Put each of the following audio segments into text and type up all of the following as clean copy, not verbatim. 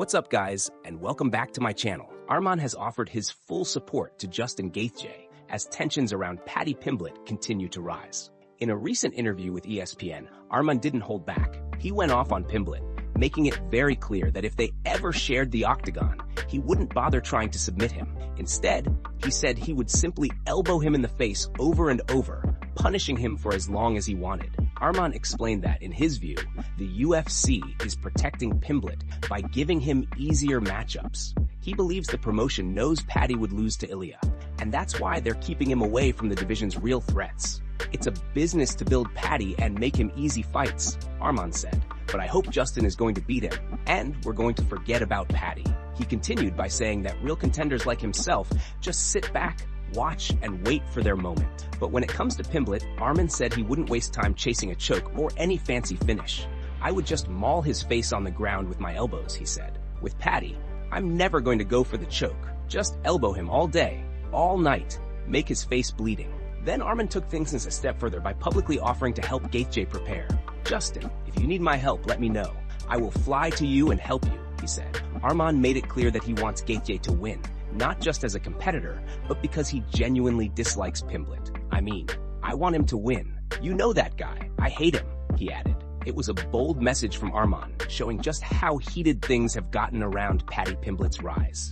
What's up, guys, and welcome back to my channel. Arman has offered his full support to Justin Gaethje as tensions around Paddy Pimblett continue to rise. In a recent interview with ESPN, Arman didn't hold back. He went off on Pimblett, making it very clear that if they ever shared the octagon, he wouldn't bother trying to submit him. Instead, he said he would simply elbow him in the face over and over, punishing him for as long as he wanted. Arman explained that, in his view, the UFC is protecting Pimblett by giving him easier matchups. He believes the promotion knows Paddy would lose to Ilia, and that's why they're keeping him away from the division's real threats. It's a business to build Paddy and make him easy fights, Arman said, but I hope Justin is going to beat him, and we're going to forget about Paddy. He continued by saying that real contenders like himself just sit back, watch, and wait for their moment. But when it comes to Pimblett, Arman said he wouldn't waste time chasing a choke or any fancy finish. I would just maul his face on the ground with my elbows, he said. With Paddy, I'm never going to go for the choke. Just elbow him all day, all night, make his face bleeding. Then Arman took things a step further by publicly offering to help Gaethje prepare. Justin, if you need my help, let me know. I will fly to you and help you, he said. Arman made it clear that he wants Gaethje to win, not just as a competitor, but because he genuinely dislikes Pimblett. I mean, I want him to win. You know that guy. I hate him, he added. It was a bold message from Arman, showing just how heated things have gotten around Paddy Pimblett's rise.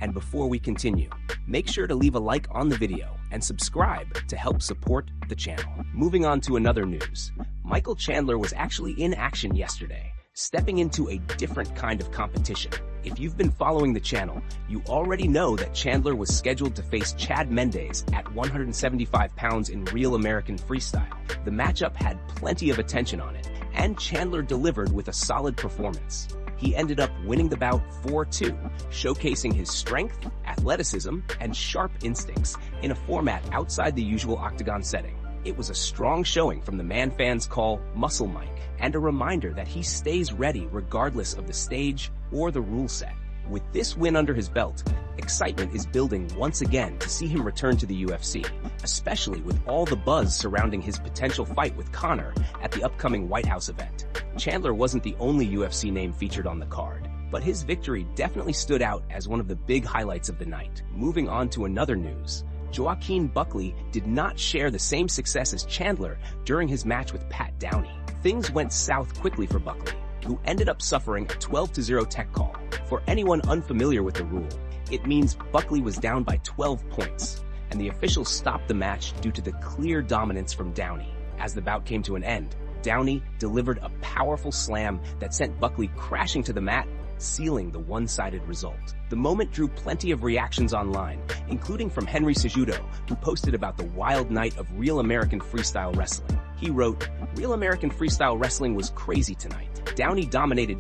And before we continue, make sure to leave a like on the video and subscribe to help support the channel. Moving on to another news. Michael Chandler was actually in action yesterday, stepping into a different kind of competition. If you've been following the channel, you already know that Chandler was scheduled to face Chad Mendes at 175 pounds in Real American Freestyle. The matchup had plenty of attention on it, and Chandler delivered with a solid performance. He ended up winning the bout 4-2, showcasing his strength, athleticism, and sharp instincts in a format outside the usual octagon setting. It was a strong showing from the man fans call Muscle Mike, and a reminder that he stays ready regardless of the stage or the rule set. With this win under his belt, excitement is building once again to see him return to the UFC, especially with all the buzz surrounding his potential fight with Conor at the upcoming White House event. Chandler wasn't the only UFC name featured on the card, but his victory definitely stood out as one of the big highlights of the night. Moving on to another news. Buckley did not share the same success as Chandler during his match with Downey. Things went south quickly for Buckley, who ended up suffering a 12-0 tech call. For anyone unfamiliar with the rule, it means Buckley was down by 12 points, and the officials stopped the match due to the clear dominance from Downey. As the bout came to an end, Downey delivered a powerful slam that sent Buckley crashing to the mat, sealing the one-sided result. The moment drew plenty of reactions online, including from Henry Cejudo, who posted about the wild night of Real American Freestyle Wrestling. He wrote, "Real American Freestyle Wrestling was crazy tonight. Downey dominated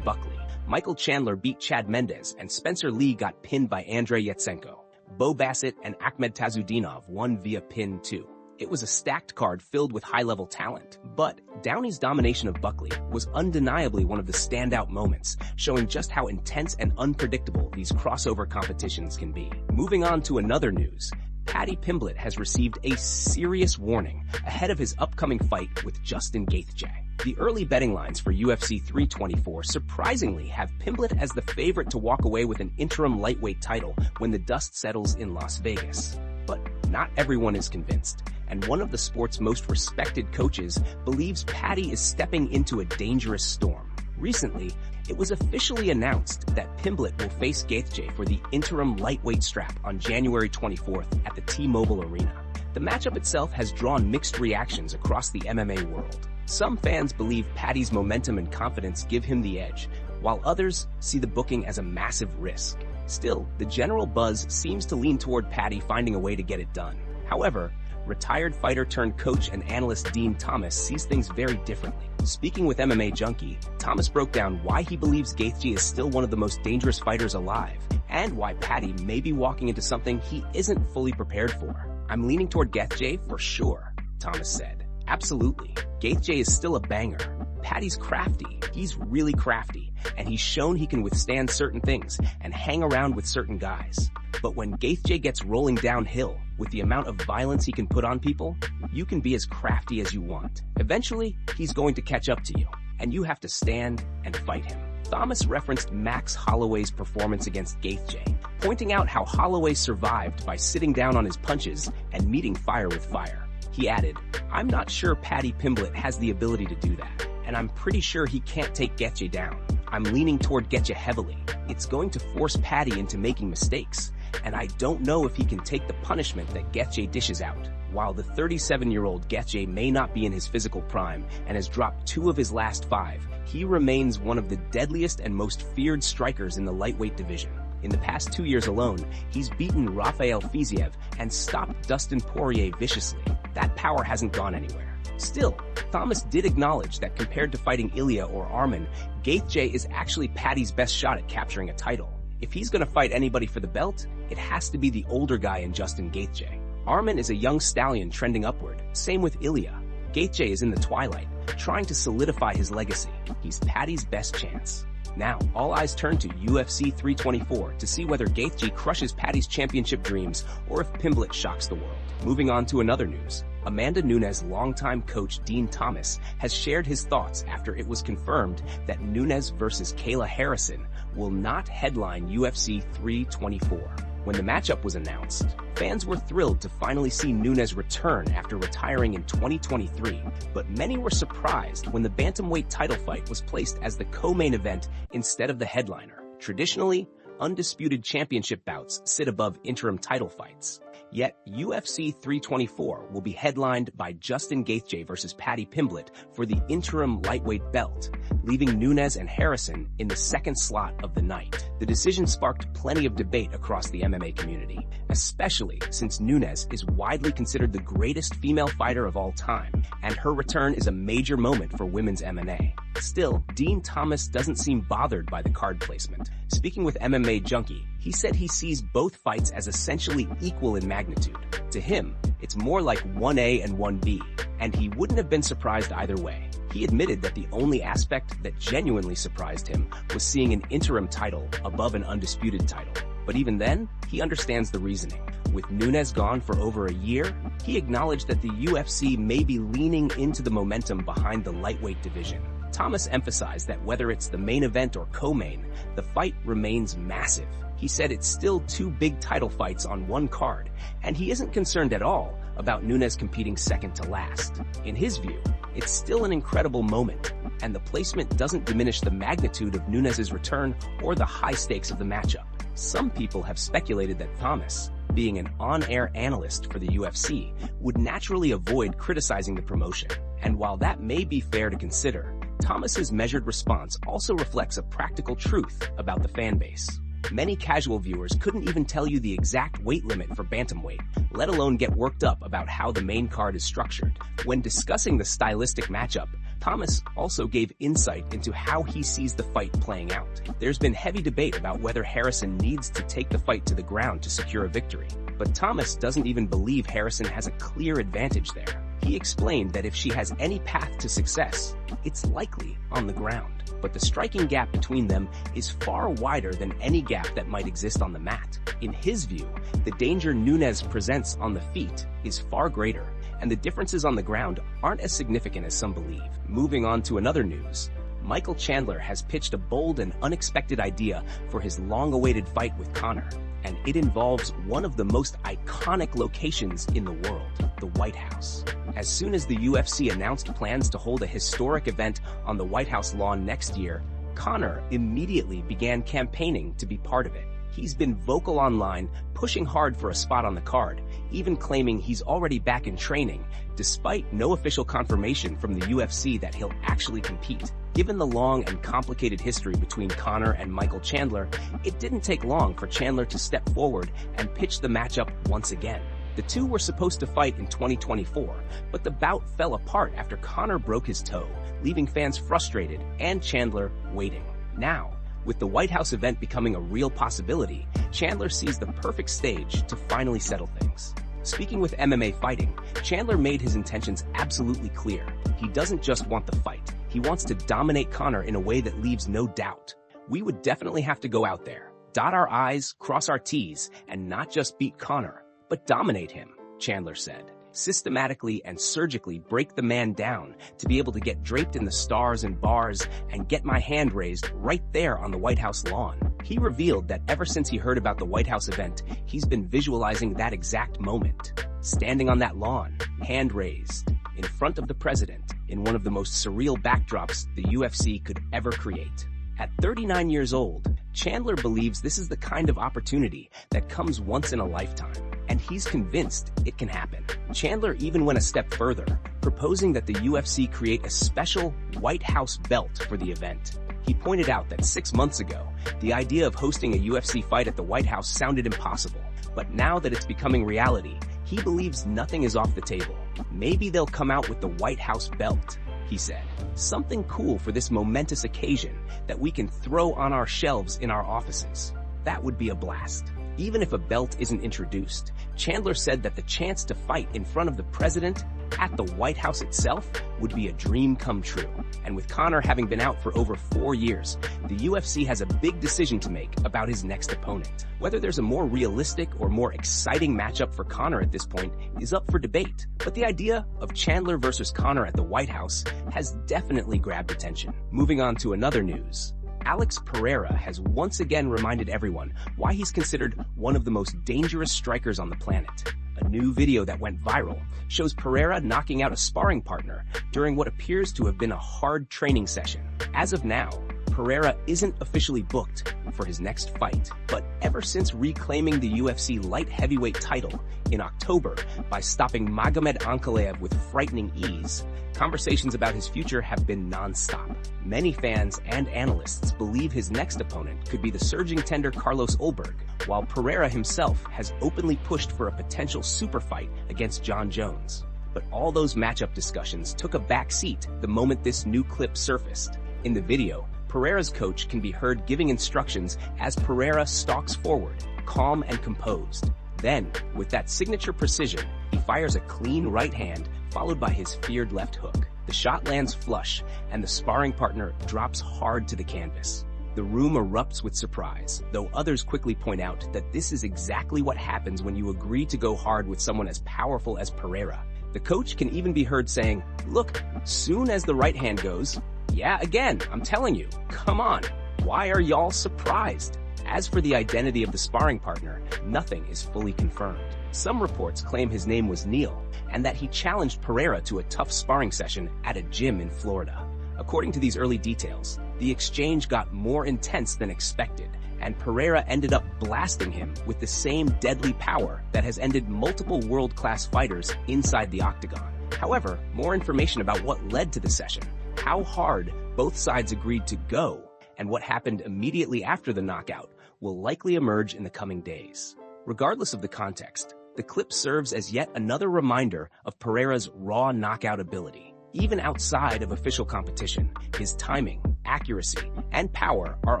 Buckley. Michael Chandler beat Chad Mendes, and Spencer Lee got pinned by Andrei Yatsenko. Bo Bassett and Ahmed Tazudinov won via pin too. It was a stacked card filled with high-level talent, but Downey's domination of Buckley was undeniably one of the standout moments, showing just how intense and unpredictable these crossover competitions can be." Moving on to another news. Paddy Pimblett has received a serious warning ahead of his upcoming fight with Justin Gaethje. The early betting lines for UFC 324 surprisingly have Pimblett as the favorite to walk away with an interim lightweight title when the dust settles in Las Vegas. But not everyone is convinced, and one of the sport's most respected coaches believes Paddy is stepping into a dangerous storm. Recently, it was officially announced that Pimblett will face Gaethje for the interim lightweight strap on January 24th at the T-Mobile Arena. The matchup itself has drawn mixed reactions across the MMA world. Some fans believe Paddy's momentum and confidence give him the edge, while others see the booking as a massive risk. Still, the general buzz seems to lean toward Paddy finding a way to get it done. However, retired fighter-turned-coach and analyst Dean Thomas sees things very differently. Speaking with MMA Junkie, Thomas broke down why he believes Gaethje is still one of the most dangerous fighters alive, and why Paddy may be walking into something he isn't fully prepared for. "I'm leaning toward Gaethje for sure," Thomas said. "Absolutely. Gaethje is still a banger. Paddy's crafty. He's really crafty, and he's shown he can withstand certain things and hang around with certain guys. But when Gaethje gets rolling downhill, with the amount of violence he can put on people, you can be as crafty as you want. Eventually, he's going to catch up to you, and you have to stand and fight him." Thomas referenced Max Holloway's performance against Gaethje, pointing out how Holloway survived by sitting down on his punches and meeting fire with fire. He added, "I'm not sure Paddy Pimblett has the ability to do that, and I'm pretty sure he can't take Gaethje down. I'm leaning toward Gaethje heavily. It's going to force Paddy into making mistakes, and I don't know if he can take the punishment that Gaethje dishes out." While the 37-year-old Gaethje may not be in his physical prime and has dropped 2 of his last 5, he remains one of the deadliest and most feared strikers in the lightweight division. In the past 2 years alone, he's beaten Rafael Fiziev and stopped Dustin Poirier viciously. That power hasn't gone anywhere. Still, Thomas did acknowledge that compared to fighting Ilia or Arman, Gaethje is actually Paddy's best shot at capturing a title. If he's going to fight anybody for the belt, it has to be the older guy in Justin Gaethje. Arman is a young stallion trending upward, same with Ilia. Gaethje is in the twilight, trying to solidify his legacy. He's Paddy's best chance. Now, all eyes turn to UFC 324 to see whether Gaethje crushes Paddy's championship dreams or if Pimblett shocks the world. Moving on to another news. Amanda Nunes' longtime coach Dean Thomas has shared his thoughts after it was confirmed that Nunes versus Kayla Harrison will not headline UFC 324. When the matchup was announced, fans were thrilled to finally see Nunes return after retiring in 2023, but many were surprised when the bantamweight title fight was placed as the co-main event instead of the headliner. Traditionally, undisputed championship bouts sit above interim title fights. Yet, UFC 324 will be headlined by Justin Gaethje versus Paddy Pimblett for the interim lightweight belt, leaving Nunes and Harrison in the second slot of the night. The decision sparked plenty of debate across the MMA community, especially since Nunes is widely considered the greatest female fighter of all time, and her return is a major moment for women's MMA. Still, Dean Thomas doesn't seem bothered by the card placement. Speaking with MMA Junkie, he said he sees both fights as essentially equal in magnitude. To him, it's more like 1A and 1B, and he wouldn't have been surprised either way. He admitted that the only aspect that genuinely surprised him was seeing an interim title above an undisputed title. But even then, he understands the reasoning. With Nunes gone for over a year, he acknowledged that the UFC may be leaning into the momentum behind the lightweight division. Thomas emphasized that whether it's the main event or co-main, the fight remains massive. He said it's still 2 big title fights on one card, and he isn't concerned at all about Nunes competing second to last. In his view, it's still an incredible moment, and the placement doesn't diminish the magnitude of Nunes' return or the high stakes of the matchup. Some people have speculated that Thomas, being an on-air analyst for the UFC, would naturally avoid criticizing the promotion. And while that may be fair to consider, Thomas's measured response also reflects a practical truth about the fan base. Many casual viewers couldn't even tell you the exact weight limit for bantamweight, let alone get worked up about how the main card is structured. When discussing the stylistic matchup, Thomas also gave insight into how he sees the fight playing out. There's been heavy debate about whether Harrison needs to take the fight to the ground to secure a victory, but Thomas doesn't even believe Harrison has a clear advantage there. He explained that if she has any path to success, it's likely on the ground. But the striking gap between them is far wider than any gap that might exist on the mat. In his view, the danger Nunes presents on the feet is far greater, and the differences on the ground aren't as significant as some believe. Moving on to another news, Michael Chandler has pitched a bold and unexpected idea for his long-awaited fight with Conor, and it involves one of the most iconic locations in the world, the White House. As soon as the UFC announced plans to hold a historic event on the White House lawn next year, Conor immediately began campaigning to be part of it. He's been vocal online, pushing hard for a spot on the card, even claiming he's already back in training, despite no official confirmation from the UFC that he'll actually compete. Given the long and complicated history between Conor and Michael Chandler, it didn't take long for Chandler to step forward and pitch the matchup once again. The two were supposed to fight in 2024, but the bout fell apart after Conor broke his toe, leaving fans frustrated and Chandler waiting. Now, with the White House event becoming a real possibility, Chandler sees the perfect stage to finally settle things. Speaking with MMA Fighting, Chandler made his intentions absolutely clear. He doesn't just want the fight. He wants to dominate Conor in a way that leaves no doubt. We would definitely have to go out there, dot our I's, cross our T's, and not just beat Conor, but dominate him, Chandler said. systematically and surgically break the man down to be able to get draped in the stars and bars and get my hand raised right there on the White House lawn. He revealed that ever since he heard about the White House event, he's been visualizing that exact moment. Standing on that lawn, hand raised, in front of the president, in one of the most surreal backdrops the UFC could ever create. At 39 years old, Chandler believes this is the kind of opportunity that comes once in a lifetime, and he's convinced it can happen. Chandler even went a step further, proposing that the UFC create a special White House belt for the event. He pointed out that 6 months ago, the idea of hosting a UFC fight at the White House sounded impossible, but now that it's becoming reality, he believes nothing is off the table. Maybe they'll come out with the White House belt, he said. Something cool for this momentous occasion that we can throw on our shelves in our offices. That would be a blast. Even if a belt isn't introduced, Chandler said that the chance to fight in front of the president at the White House itself would be a dream come true. And with Conor having been out for over 4 years, the UFC has a big decision to make about his next opponent. Whether there's a more realistic or more exciting matchup for Conor at this point is up for debate, but the idea of Chandler versus Conor at the White House has definitely grabbed attention. Moving on to another news. Alex Pereira has once again reminded everyone why he's considered one of the most dangerous strikers on the planet. A new video that went viral shows Pereira knocking out a sparring partner during what appears to have been a hard training session. As of now, Pereira isn't officially booked for his next fight, but ever since reclaiming the UFC light heavyweight title in October by stopping Magomed Ankalaev with frightening ease, conversations about his future have been non-stop. Many fans and analysts believe his next opponent could be the surging tender Carlos Ulberg, while Pereira himself has openly pushed for a potential super fight against John Jones. But all those matchup discussions took a back seat the moment this new clip surfaced. In the video, Pereira's coach can be heard giving instructions as Pereira stalks forward, calm and composed. Then, with that signature precision, he fires a clean right hand followed by his feared left hook. The shot lands flush, and the sparring partner drops hard to the canvas. The room erupts with surprise, though others quickly point out that this is exactly what happens when you agree to go hard with someone as powerful as Pereira. The coach can even be heard saying, "Look, soon as the right hand goes, yeah, again, I'm telling you, come on, why are y'all surprised?" As for the identity of the sparring partner, nothing is fully confirmed. Some reports claim his name was Neil, and that he challenged Pereira to a tough sparring session at a gym in Florida. According to these early details, the exchange got more intense than expected, and Pereira ended up blasting him with the same deadly power that has ended multiple world-class fighters inside the octagon. However, more information about what led to the session, how hard both sides agreed to go, and what happened immediately after the knockout will likely emerge in the coming days. Regardless of the context, the clip serves as yet another reminder of Pereira's raw knockout ability. Even outside of official competition, his timing, accuracy, and power are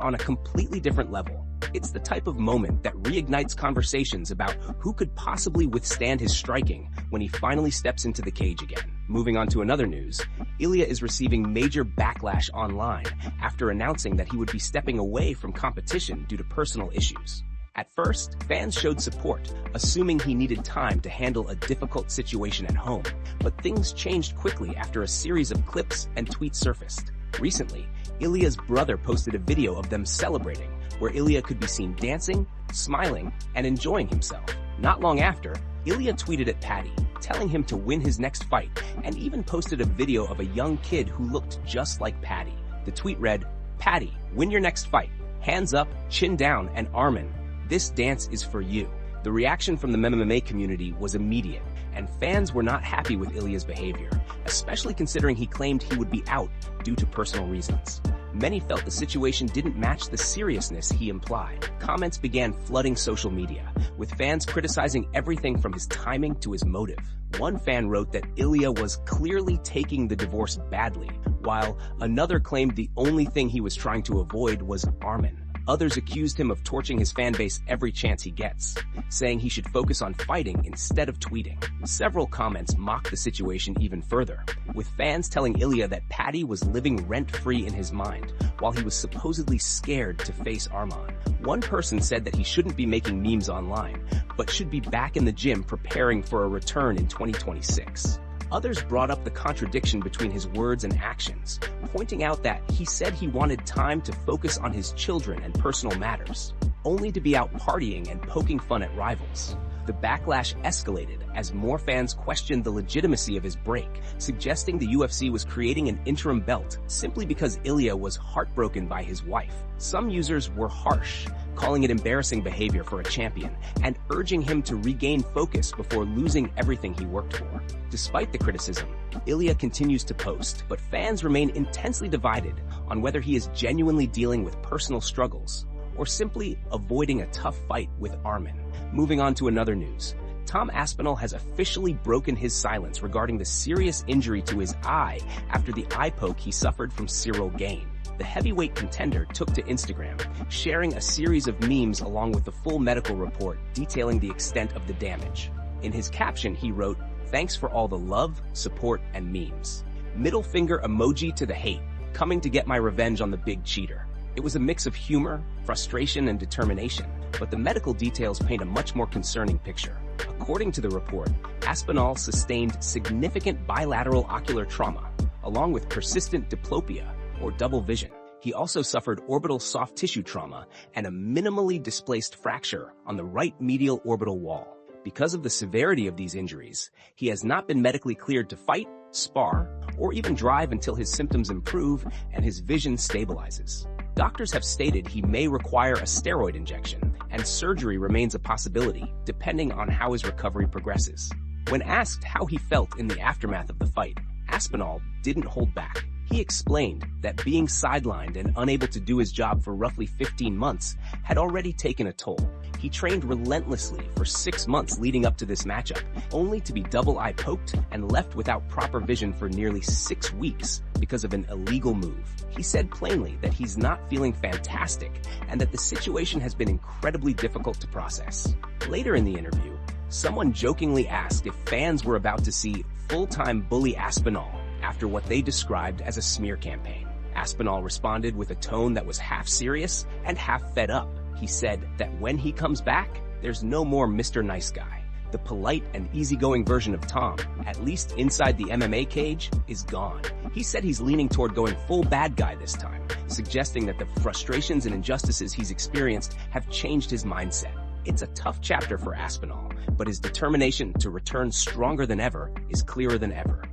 on a completely different level. It's the type of moment that reignites conversations about who could possibly withstand his striking when he finally steps into the cage again. Moving on to another news, Ilia is receiving major backlash online after announcing that he would be stepping away from competition due to personal issues. At first, fans showed support, assuming he needed time to handle a difficult situation at home, but things changed quickly after a series of clips and tweets surfaced. Recently, Ilia's brother posted a video of them celebrating, where Ilia could be seen dancing, smiling, and enjoying himself. Not long after, Ilia tweeted at Paddy, telling him to win his next fight, and even posted a video of a young kid who looked just like Paddy. The tweet read, "Paddy, win your next fight. Hands up, chin down, and Arman. This dance is for you." The reaction from the MMA community was immediate, and fans were not happy with Ilia's behavior, especially considering he claimed he would be out due to personal reasons. Many felt the situation didn't match the seriousness he implied. Comments began flooding social media, with fans criticizing everything from his timing to his motive. One fan wrote that Ilia was clearly taking the divorce badly, while another claimed the only thing he was trying to avoid was Arman. Others accused him of torching his fan base every chance he gets, saying he should focus on fighting instead of tweeting. Several comments mocked the situation even further, with fans telling Ilia that Paddy was living rent-free in his mind, while he was supposedly scared to face Arman. One person said that he shouldn't be making memes online, but should be back in the gym preparing for a return in 2026. Others brought up the contradiction between his words and actions, pointing out that he said he wanted time to focus on his children and personal matters, only to be out partying and poking fun at rivals. The backlash escalated as more fans questioned the legitimacy of his break, suggesting the UFC was creating an interim belt simply because Ilia was heartbroken by his wife. Some users were harsh, calling it embarrassing behavior for a champion and urging him to regain focus before losing everything he worked for. Despite the criticism, Ilia continues to post, but fans remain intensely divided on whether he is genuinely dealing with personal struggles or simply avoiding a tough fight with Arman. Moving on to another news. Tom Aspinall has officially broken his silence regarding the serious injury to his eye after the eye poke he suffered from Cyril Gain. The heavyweight contender took to Instagram, sharing a series of memes along with the full medical report detailing the extent of the damage. In his caption, he wrote, "Thanks for all the love, support, and memes. Middle finger emoji to the hate, coming to get my revenge on the big cheater." It was a mix of humor, frustration, and determination, but the medical details paint a much more concerning picture. According to the report, Aspinall sustained significant bilateral ocular trauma, along with persistent diplopia, or double vision. He also suffered orbital soft tissue trauma and a minimally displaced fracture on the right medial orbital wall. Because of the severity of these injuries, he has not been medically cleared to fight, spar, or even drive until his symptoms improve and his vision stabilizes. Doctors have stated he may require a steroid injection, and surgery remains a possibility, depending on how his recovery progresses. When asked how he felt in the aftermath of the fight, Aspinall didn't hold back. He explained that being sidelined and unable to do his job for roughly 15 months had already taken a toll. He trained relentlessly for 6 months leading up to this matchup, only to be double eye poked and left without proper vision for nearly 6 weeks because of an illegal move. He said plainly that he's not feeling fantastic and that the situation has been incredibly difficult to process. Later in the interview, someone jokingly asked if fans were about to see full-time bully Aspinall after what they described as a smear campaign. Aspinall responded with a tone that was half serious and half fed up. He said that when he comes back, there's no more Mr. Nice Guy. The polite and easygoing version of Tom, at least inside the MMA cage, is gone. He said he's leaning toward going full bad guy this time, suggesting that the frustrations and injustices he's experienced have changed his mindset. It's a tough chapter for Aspinall, but his determination to return stronger than ever is clearer than ever.